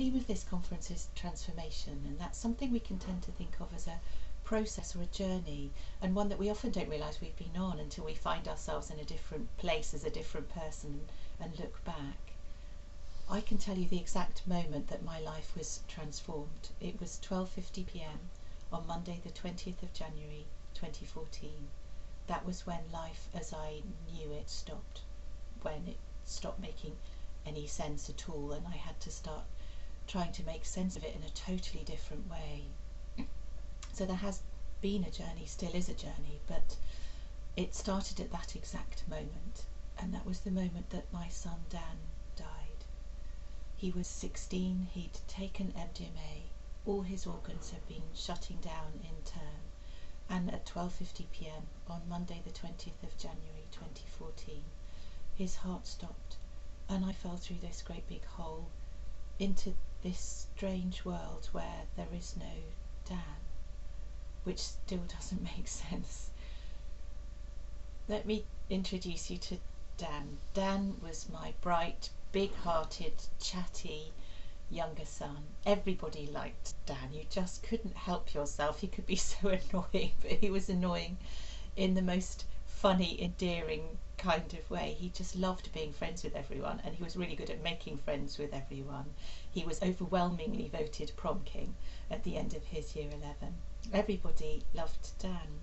theme of this conference is transformation, and that's something we can tend to think of as a process or a journey, and one that we often don't realise we've been on until we find ourselves in a different place as a different person and look back. I can tell you the exact moment that my life was transformed. It was 12:50 p.m. on Monday the 20th of January 2014. That was when life as I knew it stopped, when it stopped making any sense at all, and I had to start trying to make sense of it in a totally different way. So there has been a journey, still is a journey, but it started at that exact moment, and that was the moment that my son Dan died. He was 16, he'd taken MDMA, all his organs had been shutting down in turn, and at 12:50 p.m. on Monday the 20th of January 2014, his heart stopped, and I fell through this great big hole into this strange world where there is no Dan, which still doesn't make sense. Let me introduce you to Dan. Dan was my bright, big-hearted, chatty younger son. Everybody liked Dan. You just couldn't help yourself. He could be so annoying, but he was annoying in the most funny, endearing kind of way. He just loved being friends with everyone, and he was really good at making friends with everyone. He was overwhelmingly voted prom king at the end of his year 11. Everybody loved Dan.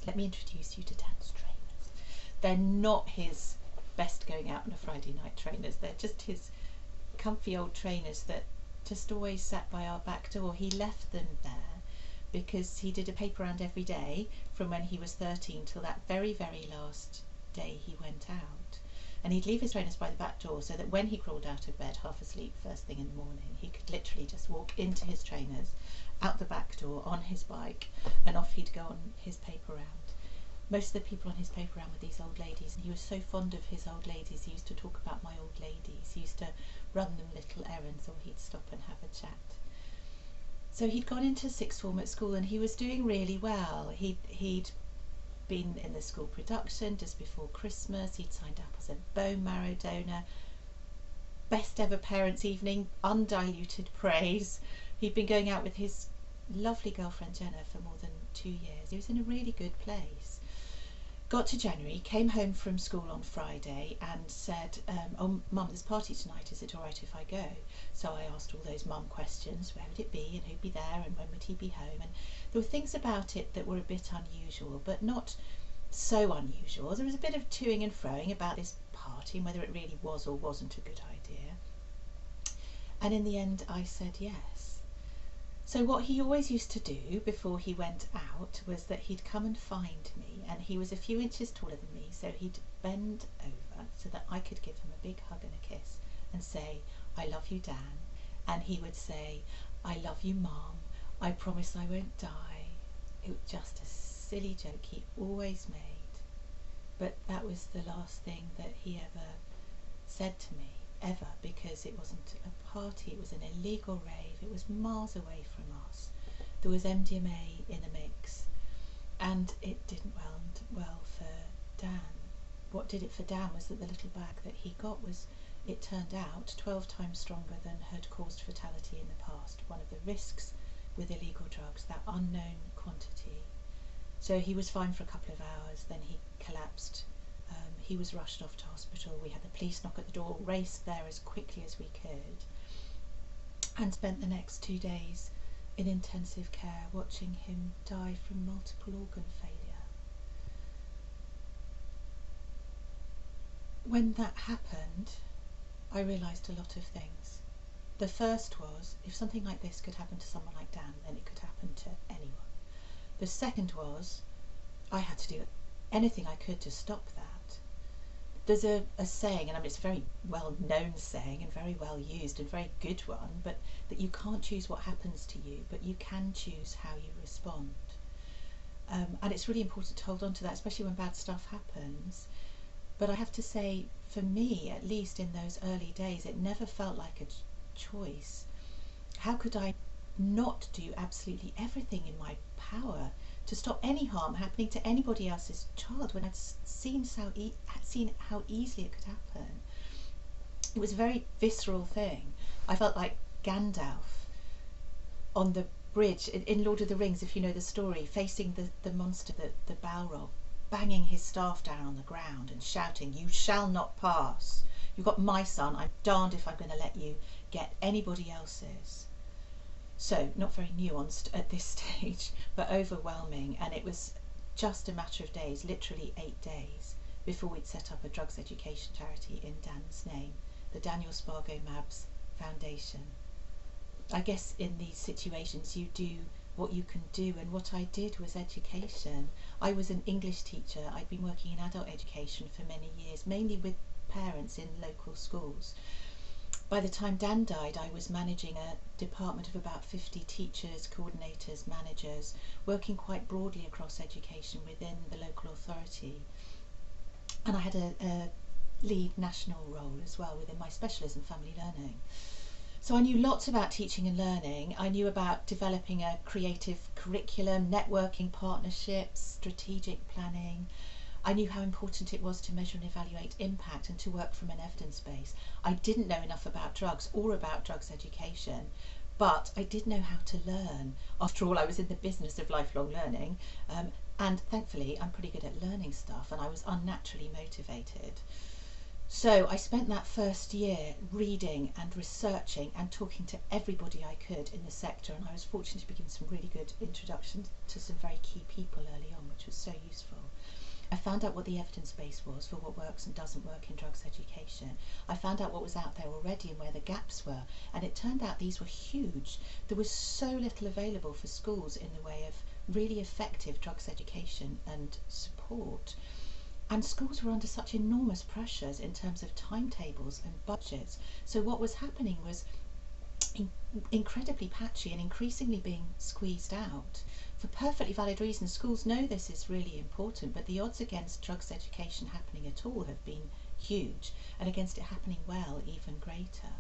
Let me introduce you to Dan's trainers. They're not his best going out on a Friday night trainers. They're just his comfy old trainers that just always sat by our back door. He left them there because he did a paper round every day from when he was 13 till that very, very last day he went out. And he'd leave his trainers by the back door so that when he crawled out of bed half asleep first thing in the morning, he could literally just walk into his trainers, out the back door on his bike, and off he'd go on his paper round. Most of the people on his paper round were these old ladies, and he was so fond of his old ladies. He used to talk about my old ladies. He used to run them little errands, or he'd stop and have a chat. So he'd gone into sixth form at school, and he was doing really well. He'd been in the school production just before Christmas. He'd signed up as a bone marrow donor. Best ever parents' evening, undiluted praise. He'd been going out with his lovely girlfriend Jenna for more than 2 years. He was in a really good place. Got to January, came home from school on Friday and said, oh Mum, there's a party tonight, is it alright if I go? So I asked all those mum questions, where would it be and who'd be there and when would he be home, and there were things about it that were a bit unusual, but not so unusual. There was a bit of toing and froing about this party and whether it really was or wasn't a good idea, and in the end I said yes. So what he always used to do before he went out was that he'd come and find me, and he was a few inches taller than me, so he'd bend over so that I could give him a big hug and a kiss and say, I love you, Dan, and he would say, I love you, Mum, I promise I won't die. It was just a silly joke he always made, but that was the last thing that he ever said to me, ever, because it wasn't a party, it was an illegal rave, it was miles away from us, there was MDMA in the mix, and it didn't end well for Dan. What did it for Dan was that the little bag that he got was, it turned out, 12 times stronger than had caused fatality in the past. One of the risks with illegal drugs, that unknown quantity. So he was fine for a couple of hours, then he collapsed. He was rushed off to hospital. We had the police knock at the door, raced there as quickly as we could, and spent the next 2 days in intensive care watching him die from multiple organ failure. When that happened, I realised a lot of things. The first was, if something like this could happen to someone like Dan, then it could happen to anyone. The second was, I had to do anything I could to stop that. There's a saying, and I mean it's a very well known saying and very well used and very good one, but that you can't choose what happens to you, but you can choose how you respond. And it's really important to hold on to that, especially when bad stuff happens. But I have to say, for me, at least in those early days, it never felt like a choice. How could I not do absolutely everything in my power to stop any harm happening to anybody else's child when I'd seen how easily it could happen? It was a very visceral thing. I felt like Gandalf on the bridge in Lord of the Rings, if you know the story, facing the monster, the Balrog, banging his staff down on the ground and shouting, "You shall not pass. You've got my son. I'm darned if I'm going to let you get anybody else's." So not very nuanced at this stage, but overwhelming. And it was just a matter of days, literally 8 days, before we'd set up a drugs education charity in Dan's name, the Daniel Spargo-Mabbs Foundation. I guess in these situations you do what you can do, and what I did was education. I was an English teacher. I'd been working in adult education for many years, mainly with parents in local schools. By the time Dan died, I was managing a department of about 50 teachers, coordinators, managers, working quite broadly across education within the local authority. And I had a lead national role as well within my specialism, family learning. So I knew lots about teaching and learning. I knew about developing a creative curriculum, networking, partnerships, strategic planning. I knew how important it was to measure and evaluate impact and to work from an evidence base. I didn't know enough about drugs or about drugs education, but I did know how to learn. After all, I was in the business of lifelong learning, and thankfully I'm pretty good at learning stuff, and I was unnaturally motivated. So I spent that first year reading and researching and talking to everybody I could in the sector, and I was fortunate to be given some really good introductions to some very key people early on, which was so useful. I found out what the evidence base was for what works and doesn't work in drugs education. I found out what was out there already and where the gaps were, and it turned out these were huge. There was so little available for schools in the way of really effective drugs education and support. And schools were under such enormous pressures in terms of timetables and budgets. So what was happening was incredibly patchy and increasingly being squeezed out. For perfectly valid reasons, schools know this is really important, but the odds against drugs education happening at all have been huge, and against it happening well, even greater.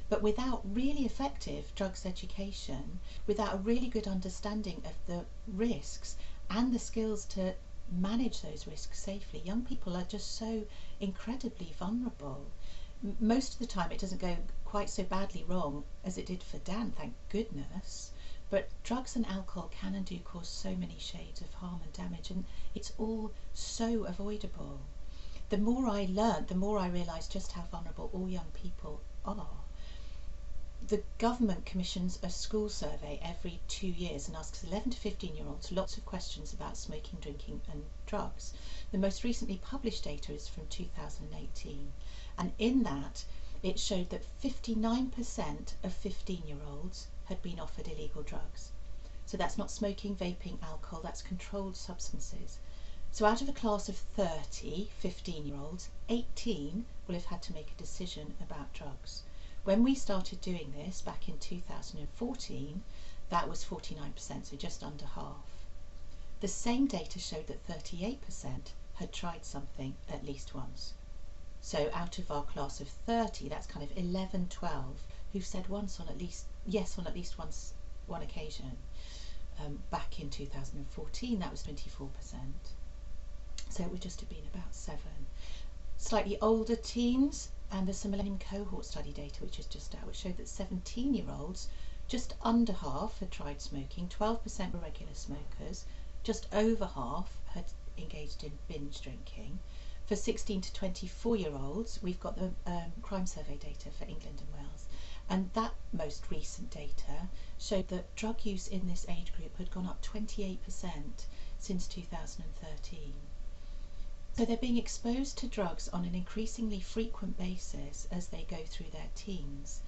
But without really effective drugs education, without a really good understanding of the risks and the skills to manage those risks safely, young people are just so incredibly vulnerable. Most of the time it doesn't go quite so badly wrong as it did for Dan, thank goodness, but drugs and alcohol can and do cause so many shades of harm and damage, and it's all so avoidable. The more I learned, the more I realised just how vulnerable all young people are. The government commissions a school survey every 2 years and asks 11 to 15-year-olds lots of questions about smoking, drinking and drugs. The most recently published data is from 2018, and in that it showed that 59% of 15-year-olds had been offered illegal drugs. So that's not smoking, vaping, alcohol, that's controlled substances. So out of a class of 30 15-year-olds, 18 will have had to make a decision about drugs. When we started doing this back in 2014, that was 49%, so just under half. The same data showed that 38% had tried something at least once. So out of our class of 30, that's kind of 11, 12 who said yes on at least one occasion. Back in 2014, that was 24%. So it would just have been about 7. Slightly older teens, and there's some Millennium Cohort study data which is just out, which showed that 17-year-olds, just under half had tried smoking, 12% were regular smokers, just over half had engaged in binge drinking. For 16 to 24-year-olds, we've got the crime survey data for England and Wales, and that most recent data showed that drug use in this age group had gone up 28% since 2013. So they're being exposed to drugs on an increasingly frequent basis as they go through their teens.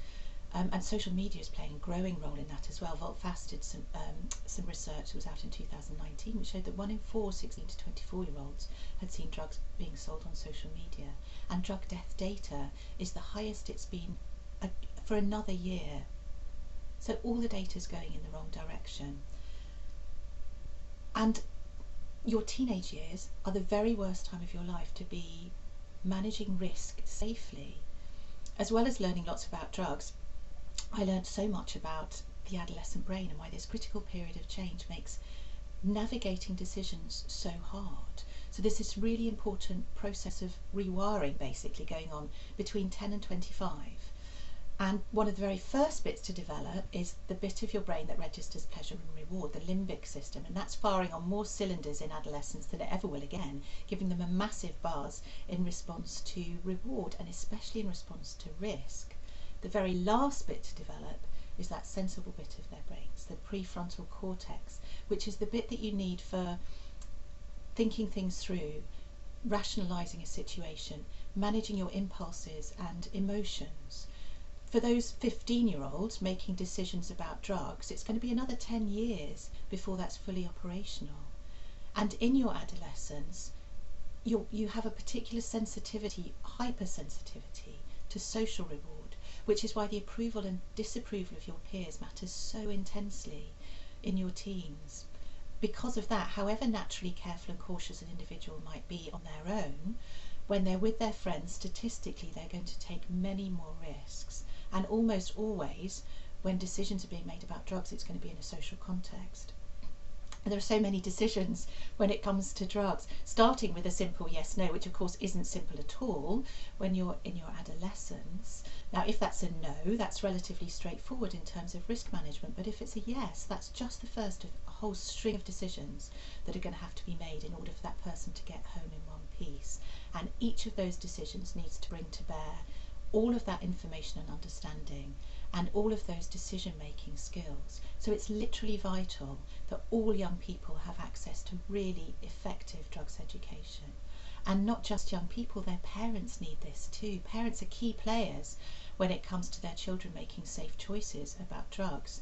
And social media is playing a growing role in that as well. VoltFast did some research that was out in 2019 which showed that 1 in 4 16 to 24-year-olds had seen drugs being sold on social media. And drug death data is the highest it's been for another year. So all the data is going in the wrong direction. And your teenage years are the very worst time of your life to be managing risk safely. As well as learning lots about drugs, I learned so much about the adolescent brain and why this critical period of change makes navigating decisions so hard. So there's this really important process of rewiring basically going on between 10 and 25. And one of the very first bits to develop is the bit of your brain that registers pleasure and reward, the limbic system, and that's firing on more cylinders in adolescence than it ever will again, giving them a massive buzz in response to reward and especially in response to risk. The very last bit to develop is that sensible bit of their brains, the prefrontal cortex, which is the bit that you need for thinking things through, rationalising a situation, managing your impulses and emotions. For those 15-year-olds making decisions about drugs, it's going to be another 10 years before that's fully operational. And in your adolescence, you have a particular sensitivity, hypersensitivity to social reward, which is why the approval and disapproval of your peers matters so intensely in your teens. Because of that, however naturally careful and cautious an individual might be on their own, when they're with their friends, statistically they're going to take many more risks. And almost always, when decisions are being made about drugs, it's going to be in a social context. And there are so many decisions when it comes to drugs, starting with a simple yes, no, which of course isn't simple at all when you're in your adolescence. Now, if that's a no, that's relatively straightforward in terms of risk management. But if it's a yes, that's just the first of a whole string of decisions that are going to have to be made in order for that person to get home in one piece. And each of those decisions needs to bring to bear all of that information and understanding and all of those decision-making skills. So it's literally vital that all young people have access to really effective drugs education. And not just young people, their parents need this too. Parents are key players when it comes to their children making safe choices about drugs.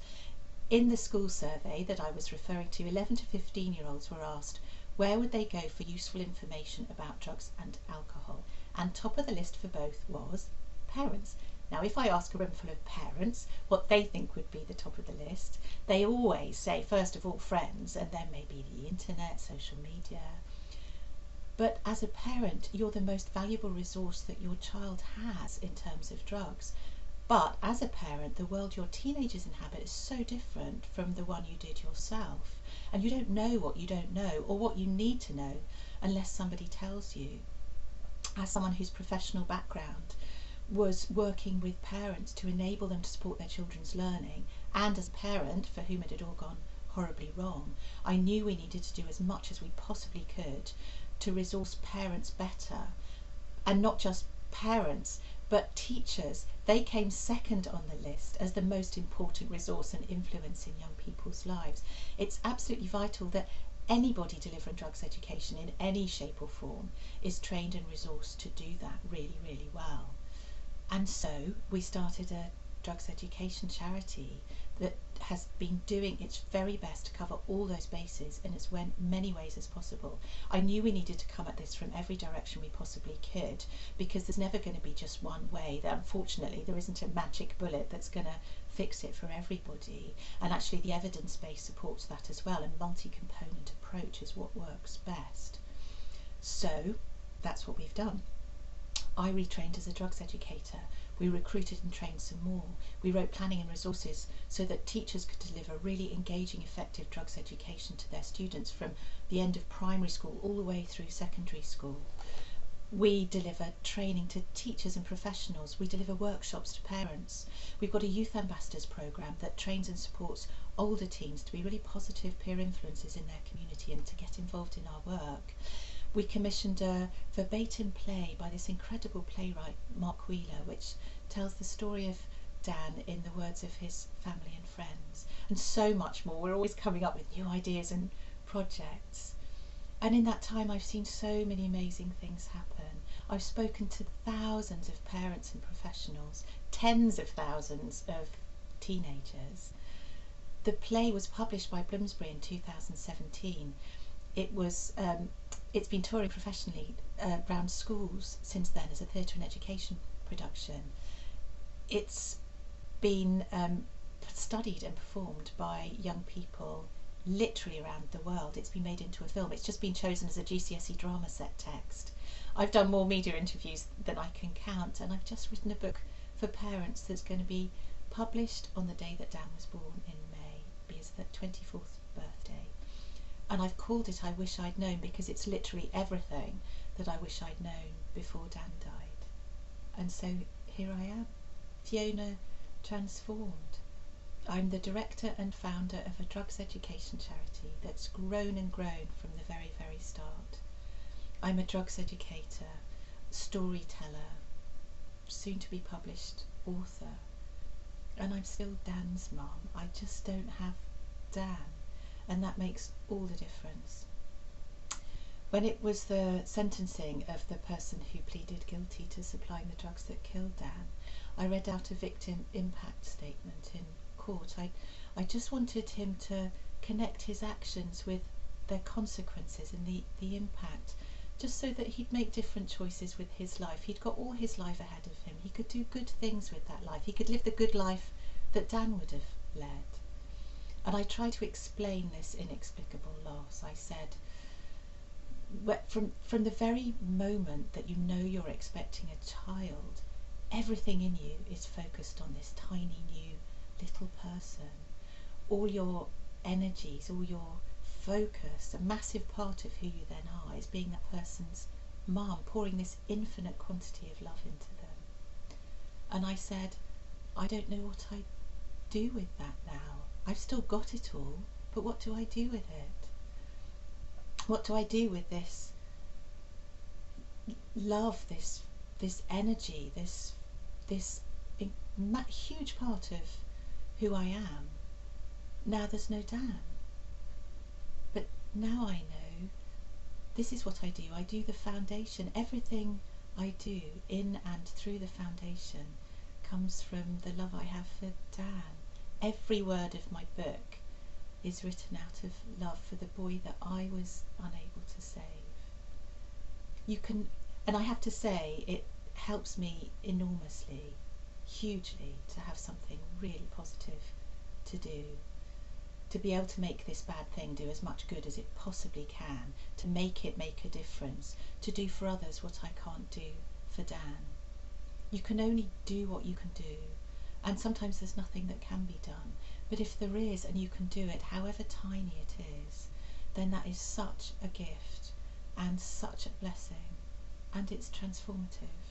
In the school survey that I was referring to, 11 to 15-year-olds were asked where would they go for useful information about drugs and alcohol. And top of the list for both was parents. Now, if I ask a roomful of parents what they think would be the top of the list, they always say, first of all, friends, and then maybe the internet, social media. But as a parent, you're the most valuable resource that your child has in terms of drugs. But as a parent, the world your teenagers inhabit is so different from the one you did yourself. And you don't know what you don't know or what you need to know unless somebody tells you. As someone whose professional background was working with parents to enable them to support their children's learning, and as a parent for whom it had all gone horribly wrong, I knew we needed to do as much as we possibly could to resource parents better. And not just parents, but teachers. They came second on the list as the most important resource and influence in young people's lives. It's absolutely vital that anybody delivering drugs education in any shape or form is trained and resourced to do that really, really well. And so we started a drugs education charity that has been doing its very best to cover all those bases in as many ways as possible. I knew we needed to come at this from every direction we possibly could, because there's never going to be just one way. That unfortunately there isn't a magic bullet that's going to fix it for everybody, and actually the evidence base supports that as well. A multi-component approach is what works best. So that's what we've done. I retrained as a drugs educator. We recruited and trained some more. We wrote planning and resources so that teachers could deliver really engaging, effective drugs education to their students from the end of primary school all the way through secondary school. We deliver training to teachers and professionals. We deliver workshops to parents. We've got a youth ambassadors programme that trains and supports older teens to be really positive peer influences in their community and to get involved in our work. We commissioned a verbatim play by this incredible playwright, Mark Wheeler, which tells the story of Dan in the words of his family and friends, and so much more. We're always coming up with new ideas and projects. And in that time, I've seen so many amazing things happen. I've spoken to thousands of parents and professionals, tens of thousands of teenagers. The play was published by Bloomsbury in 2017. It's been touring professionally around schools since then as a theatre and education production. It's been studied and performed by young people literally around the world. It's been made into a film. It's just been chosen as a GCSE drama set text. I've done more media interviews than I can count, and I've just written a book for parents that's going to be published on the day that Dan was born in May, be his 24th birthday. And I've called it I Wish I'd Known, because it's literally everything that I wish I'd known before Dan died. And so here I am. Fiona transformed. I'm the director and founder of a drugs education charity that's grown and grown from the very, very start. I'm a drugs educator, storyteller, soon to be published author, and I'm still Dan's mum. I just don't have Dan, and that makes all the difference. When it was the sentencing of the person who pleaded guilty to supplying the drugs that killed Dan, I read out a victim impact statement in court. I just wanted him to connect his actions with their consequences and the impact, just so that he'd make different choices with his life. He'd got all his life ahead of him. He could do good things with that life. He could live the good life that Dan would have led. And I tried to explain this inexplicable loss. I said, from the very moment that you know you're expecting a child, everything in you is focused on this tiny new little person. All your energies, all your focus, a massive part of who you then are is being that person's mum, pouring this infinite quantity of love into them. And I said, I don't know what I do with that now. I've still got it all, but what do I do with it? What do I do with this love, this energy, this huge part of who I am? Now there's no Dan. But now I know this is what I do. I do the foundation. Everything I do in and through the foundation comes from the love I have for Dan. Every word of my book is written out of love for the boy that I was unable to save. You can, and I have to say, it helps me enormously, hugely, to have something really positive to do, to be able to make this bad thing do as much good as it possibly can, to make it make a difference, to do for others what I can't do for Dan. You can only do what you can do, and sometimes there's nothing that can be done. But if there is, and you can do it, however tiny it is, then that is such a gift and such a blessing, and it's transformative.